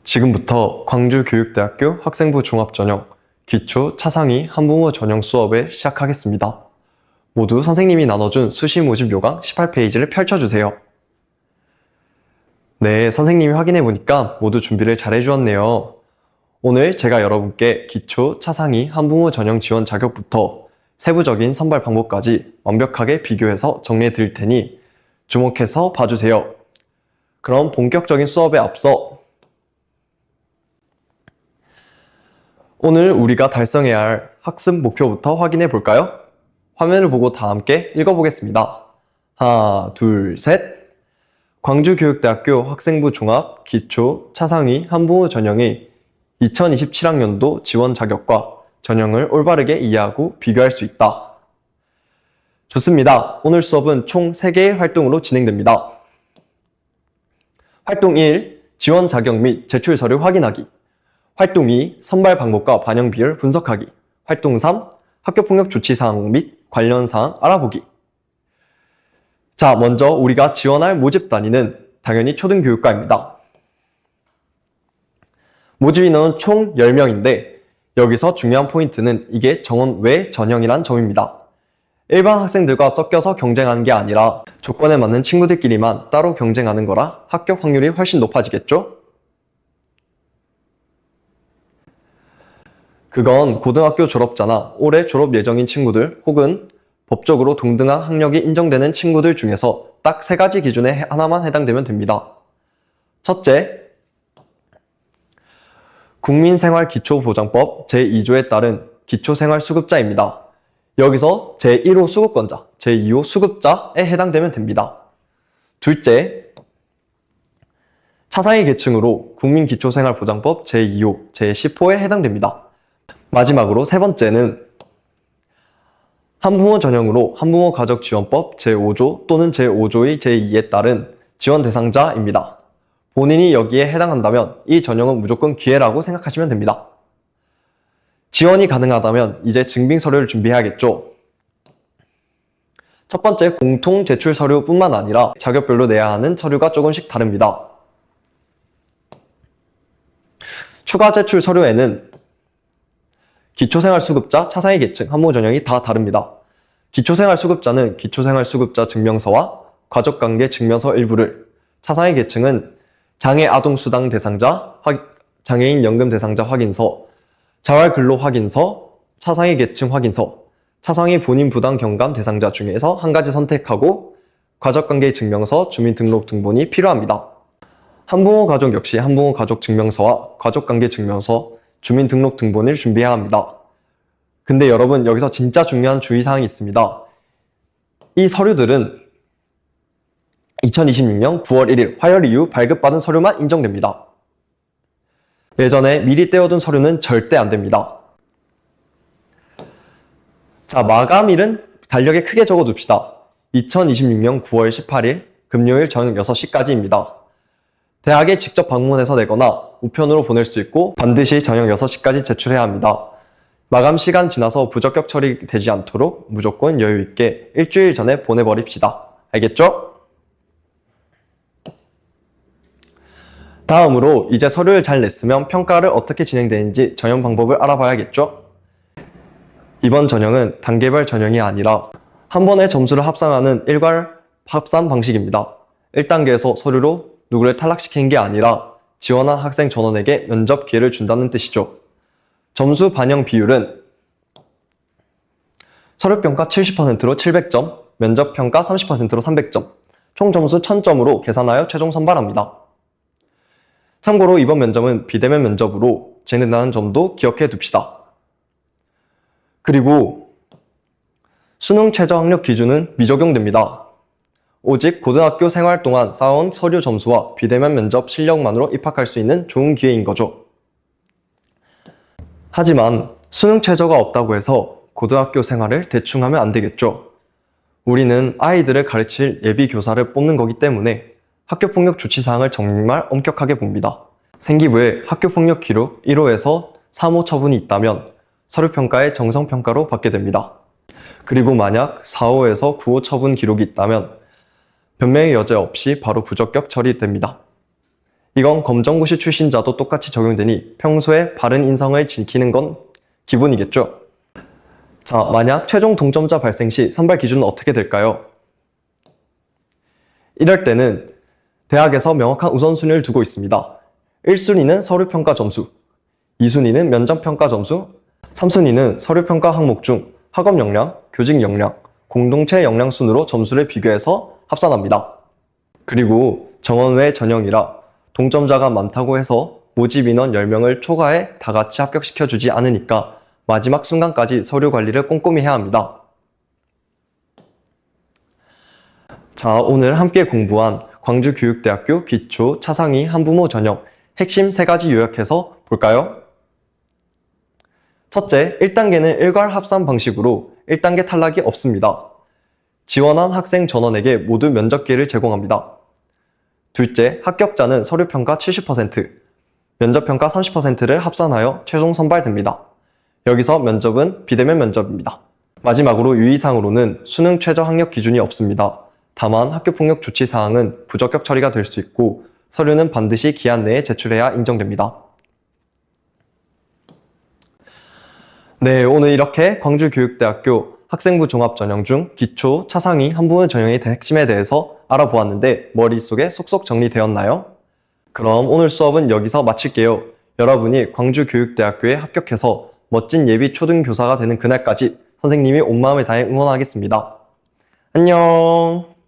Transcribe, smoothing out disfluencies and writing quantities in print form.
지금부터 광주교육대학교 학생부 종합전형 기초 차상위 한국어 전형 수업을 시작하겠습니다. 모두 선생님이 나눠준 수시 모집 요강 18페이지를 펼쳐주세요. 네, 선생님이 확인해보니까 모두 준비를 잘 해주었네요. 오늘 제가 여러분께 기초 차상위 한국어 전형 지원 자격부터 세부적인 선발 방법까지 완벽하게 비교해서 정리해 드릴 테니 주목해서 봐주세요. 그럼 본격적인 수업에 앞서 오늘 우리가 달성해야 할 학습 목표부터 확인해 볼까요? 화면을 보고 다 함께 읽어보겠습니다. 하나, 둘, 셋! 광주교육대학교 학생부 종합 기초 차상위 한국어 전형의 2027학년도 지원 자격과 전형을 올바르게 이해하고 비교할 수 있다. 좋습니다. 오늘 수업은 총 3개의 활동으로 진행됩니다. 활동 1. 지원 자격 및 제출 서류 확인하기. 활동 2. 선발 방법과 반영 비율 분석하기. 활동 3. 학교폭력 조치 사항 및 관련 사항 알아보기. 자, 먼저 우리가 지원할 모집 단위는 당연히 초등교육과입니다. 모집 인원은 총 10명인데 여기서 중요한 포인트는 이게 정원 외 전형이란 점입니다. 일반 학생들과 섞여서 경쟁하는 게 아니라 조건에 맞는 친구들끼리만 따로 경쟁하는 거라 합격 확률이 훨씬 높아지겠죠? 그건 고등학교 졸업자나 올해 졸업 예정인 친구들 혹은 법적으로 동등한 학력이 인정되는 친구들 중에서 딱 3가지 기준에 하나만 해당되면 됩니다. 첫째, 국민생활기초보장법 제2조에 따른 기초생활수급자입니다. 여기서 제1호 수급권자, 제2호 수급자에 해당되면 됩니다. 둘째, 차상위 계층으로 국민기초생활보장법 제2호, 제10호에 해당됩니다. 마지막으로 세 번째는 한부모 전형으로 한부모가족지원법 제5조 또는 제5조의 제2에 따른 지원 대상자입니다. 본인이 여기에 해당한다면 이 전형은 무조건 기회라고 생각하시면 됩니다. 지원이 가능하다면 이제 증빙 서류를 준비해야겠죠. 첫 번째, 공통 제출 서류뿐만 아니라 자격별로 내야 하는 서류가 조금씩 다릅니다. 추가 제출 서류에는 기초생활수급자, 차상위 계층, 한부모 전형이 다 다릅니다. 기초생활수급자는 기초생활수급자 증명서와 가족관계 증명서 일부를, 차상위 계층은 장애아동수당 대상자, 장애인 연금 대상자 확인서, 자활근로 확인서, 차상위 계층 확인서, 차상위 본인 부당 경감 대상자 중에서 한 가지 선택하고 가족관계 증명서, 주민등록 등본이 필요합니다. 한부모 가족 역시 한부모 가족 증명서와 가족관계 증명서, 주민등록 등본을 준비해야 합니다. 근데 여러분, 여기서 진짜 중요한 주의사항이 있습니다. 이 서류들은 2026년 9월 1일 화요일 이후 발급받은 서류만 인정됩니다. 예전에 미리 떼어둔 서류는 절대 안 됩니다. 자, 마감일은 달력에 크게 적어둡시다. 2026년 9월 18일 금요일 저녁 6시까지입니다. 대학에 직접 방문해서 내거나 우편으로 보낼 수 있고 반드시 저녁 6시까지 제출해야 합니다. 마감 시간 지나서 부적격 처리되지 않도록 무조건 여유 있게 일주일 전에 보내버립시다. 알겠죠? 다음으로 이제 서류를 잘 냈으면 평가를 어떻게 진행되는지 전형 방법을 알아봐야겠죠? 이번 전형은 단계별 전형이 아니라 한 번에 점수를 합산하는 일괄 합산 방식입니다. 1단계에서 서류로 누구를 탈락시키는 게 아니라 지원한 학생 전원에게 면접 기회를 준다는 뜻이죠. 점수 반영 비율은 서류평가 70%로 700점, 면접평가 30%로 300점, 총 점수 1000점으로 계산하여 최종 선발합니다. 참고로 이번 면접은 비대면 면접으로 진행된다는 점도 기억해 둡시다. 그리고 수능 최저 학력 기준은 미적용됩니다. 오직 고등학교 생활 동안 쌓아온 서류 점수와 비대면 면접 실력만으로 입학할 수 있는 좋은 기회인 거죠. 하지만 수능 최저가 없다고 해서 고등학교 생활을 대충 하면 안 되겠죠. 우리는 아이들을 가르칠 예비 교사를 뽑는 거기 때문에 학교폭력 조치 사항을 정말 엄격하게 봅니다. 생기부에 학교폭력 기록 1호에서 3호 처분이 있다면 서류평가의 정성평가로 받게 됩니다. 그리고 만약 4호에서 9호 처분 기록이 있다면 변명의 여지 없이 바로 부적격 처리됩니다. 이건 검정고시 출신자도 똑같이 적용되니 평소에 바른 인성을 지키는 건 기본이겠죠. 자, 만약 최종 동점자 발생 시 선발 기준은 어떻게 될까요? 이럴 때는 대학에서 명확한 우선순위를 두고 있습니다. 1순위는 서류평가 점수, 2순위는 면접평가 점수, 3순위는 서류평가 항목 중 학업 역량, 교직 역량, 공동체 역량 순으로 점수를 비교해서 합산합니다. 그리고 정원 외 전형이라 동점자가 많다고 해서 모집 인원 10명을 초과해 다 같이 합격시켜주지 않으니까 마지막 순간까지 서류 관리를 꼼꼼히 해야 합니다. 자, 오늘 함께 공부한 광주교육대학교 기초 차상위 한부모 전형 핵심 3가지 요약해서 볼까요? 첫째, 1단계는 일괄 합산 방식으로 1단계 탈락이 없습니다. 지원한 학생 전원에게 모두 면접 기회를 제공합니다. 둘째, 합격자는 서류평가 70%, 면접평가 30%를 합산하여 최종 선발됩니다. 여기서 면접은 비대면 면접입니다. 마지막으로 유의사항으로는 수능 최저 학력 기준이 없습니다. 다만 학교폭력 조치 사항은 부적격 처리가 될 수 있고 서류는 반드시 기한 내에 제출해야 인정됩니다. 네, 오늘 이렇게 광주교육대학교 학생부 종합전형 중 기초, 차상위, 한부모 전형의 핵심에 대해서 알아보았는데 머릿속에 쏙쏙 정리되었나요? 그럼 오늘 수업은 여기서 마칠게요. 여러분이 광주교육대학교에 합격해서 멋진 예비 초등교사가 되는 그날까지 선생님이 온 마음을 다해 응원하겠습니다. 안녕!